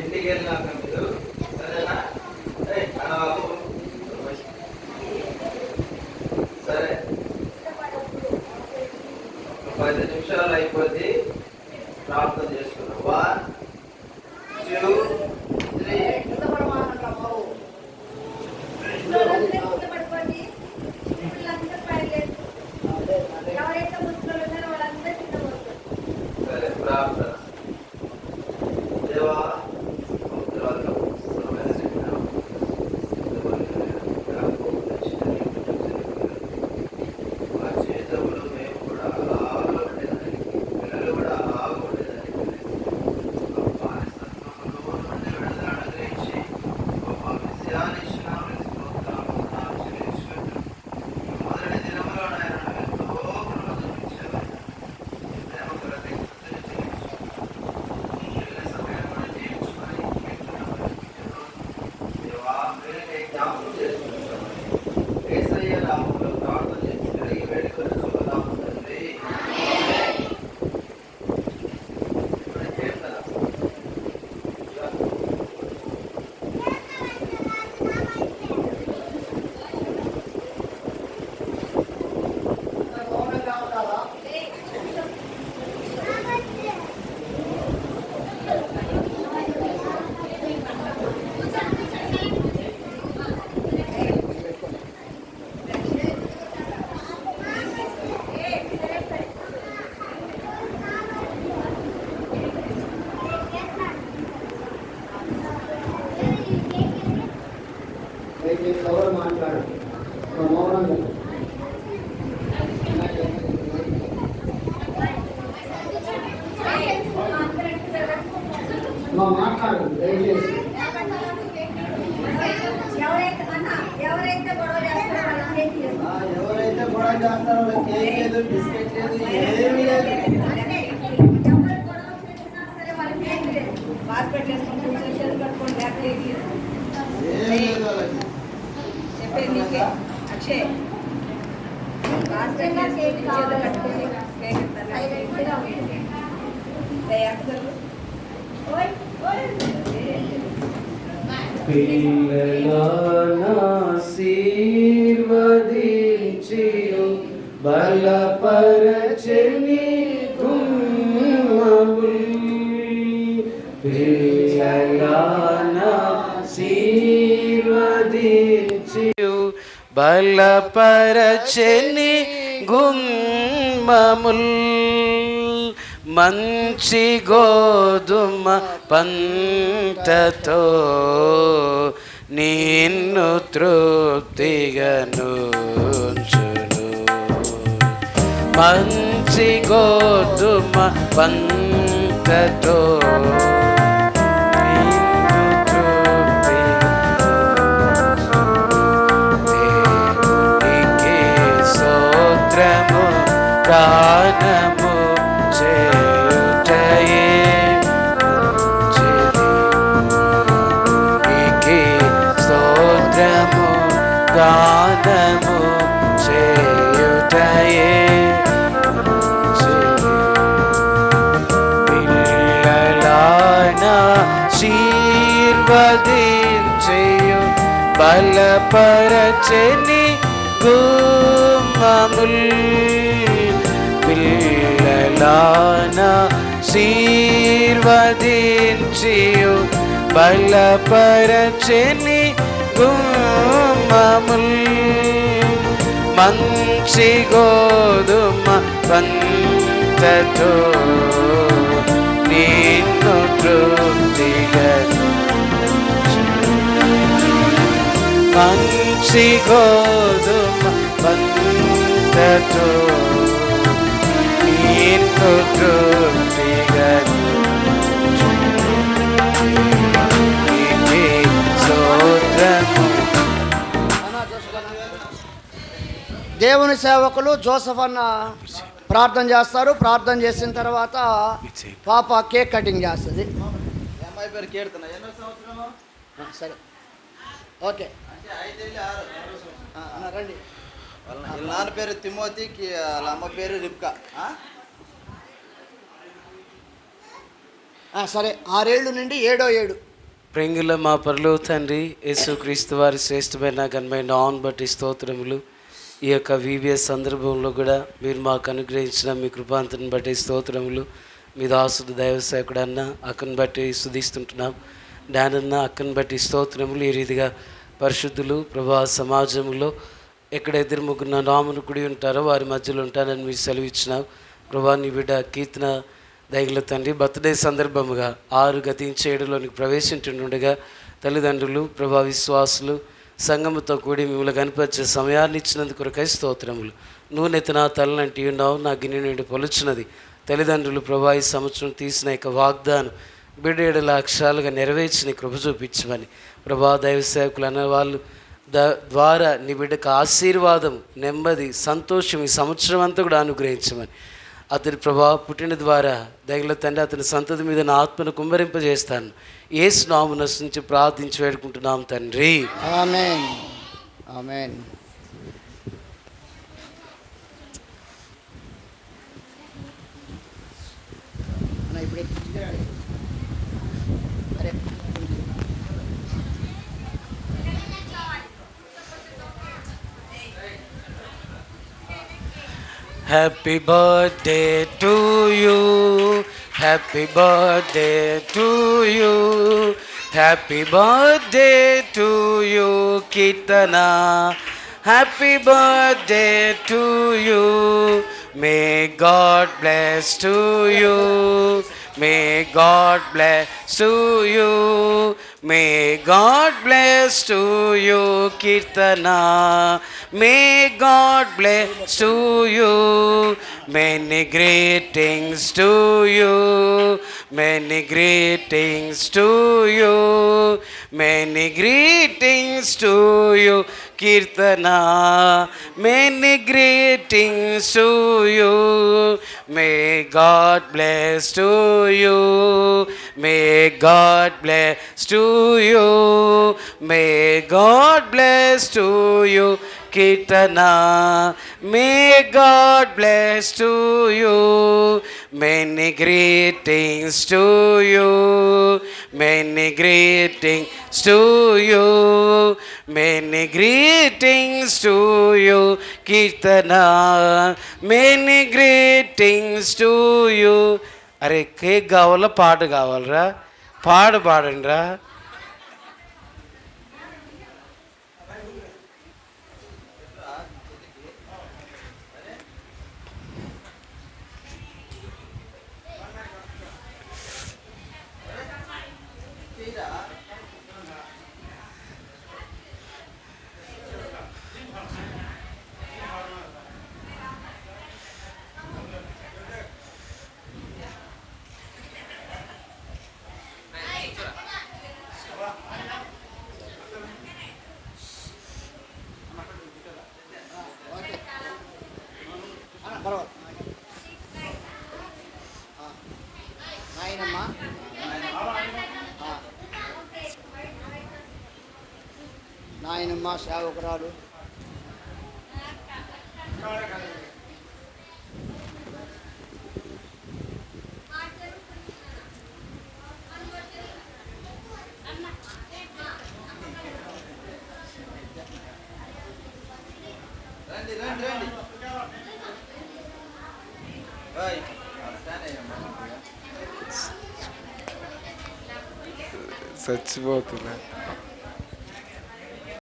ఇంటికి వెళ్ళినాక మీరు సరేనా? సరే, 10 నిమిషాలు అయిపోద్ది. ప్రార్థన చేసుకున్నాం. 1 2 3. సరే, ప్రార్థన. దేవా, ఎవరు మాట్లాడు మౌనంగా మాట్లాడు దయచేసి. ఎవరైతే గొడవ చేస్తారో వాళ్ళకి ఏం లేదు, బిస్కెట్ లేదు, ఏమీ లేదు. అక్షయ్ పిల్లలాశీర్వదించియు బలపరచెని పిల్లలాశీర్వదించియు బలపరచెని గుమ్మముల్ మంచి గోధుమ పంటతో నిన్ను తృప్తిగనుంచును. మంచి గోధుమ పంటతో నిన్ను తృప్తిగనుంచును. స్తోత్రము గానము చేయుటయే స్తోత్రము గానము చేయుటయే పిల్లలాశీర్వదించెయు బలపరచెని గుమ్మముల్ పిల్లలాశీర్వదించెయు బలపరచెని గుమ్మముల్ మంచి గోధుమ పంటతో నిన్ను తృప్తిగనుంచును. మంచి గోధుమ పంటతో నిన్ను తృప్తిగనుంచును. స్తోత్రము. దేవుని సేవకులు జోసఫ్ అన్న ప్రార్థన చేస్తారు. ప్రార్థన చేసిన తర్వాత పాప కేక్ కటింగ్ చేస్తుంది. పేరు కీర్తన. ఎన్నో సంవత్సరము? సరే, ఓకే. అంటే 5 వెళ్ళి 6. అన్న రండి. వీళ్ళ నాన్న పేరు తిమోతి, వాళ్ళ అమ్మ పేరు రిబ్కా. సరే, 6 ఏళ్ళు నుండి 7వ ఏడు. ప్రింగుల మా పరలో తండ్రి, యేసుక్రీస్తు వారి శ్రేష్టమైన ఘనమైన నామమును బట్టి స్తోత్రములు. ఈ యొక్క VBS సందర్భంలో కూడా మీరు మాకు అనుగ్రహించిన మీ కృపాంతను బట్టి స్తోత్రములు. మీ దాసుడు దైవసేవకుడు అన్న అక్కను బట్టి స్తుతిస్తుంటున్నాం. డానన్న అక్కను బట్టి స్తోత్రములు. ఈ రీతిగా పరిశుద్ధులు ప్రభా సమాజంలో ఎక్కడ 2-3 నామములు కూడి ఉంటారో వారి మధ్యలో ఉంటానని మీరు సెలవిచ్చినావు ప్రభా. నీ బిడ్డ కీర్తన దయగల తండ్రి బర్త్డే సందర్భముగా 6 గతించే 7లోనికి ప్రవేశించుండగా తల్లిదండ్రులు ప్రభా విశ్వాసులు సంఘముతో కూడి మిమ్మల్ని కనిపించే సమయాన్ని ఇచ్చినందుకు కొరకై స్తోత్రములు. నూనెత నా తలనంటి ఉన్నావు, నా గిన్నె నుండి పొలుచున్నది. తల్లిదండ్రులు ప్రభా ఈ సంవత్సరం తీసిన యొక్క వాగ్దానం బిడ్డ 7 అక్షరాలుగా నెరవేర్చిన కృప చూపించమని ప్రభా దైవ సేవకులు అనే వాళ్ళు ద్వారా నీ బిడ్డకు ఆశీర్వాదం, నెమ్మది, సంతోషం ఈ సంవత్సరం అంతా కూడా అనుగ్రహించమని అతని ప్రభావ పుట్టిన ద్వారా దయగల తండ్రి అతని సంతతి మీద నా ఆత్మను కుమ్మరింపజేస్తాను. యేసు నామమున నుంచి ప్రార్థించి వేడుకుంటున్నాం తండ్రి, ఆమేన్. ఆమేన్. Happy birthday to you, happy birthday to you, happy birthday to you Kirtana, happy birthday to you, may God bless to you, may God bless to you, may God bless to you Kirtana, may God bless to you, many greetings to you, many greetings to you, many greetings to you Kirtana, many greetings to you, may God bless to you, may God bless to you, may God bless to you Kirtana, may God bless to you, many greetings to you, many greetings to you, many greetings to you Kirtana, many greetings to you. అరే cake కావాలా పాట కావాలరా? పాడండి రా. నాయనమ్మ సేవకురాలు రండి. చచ్చిపోతున్నా.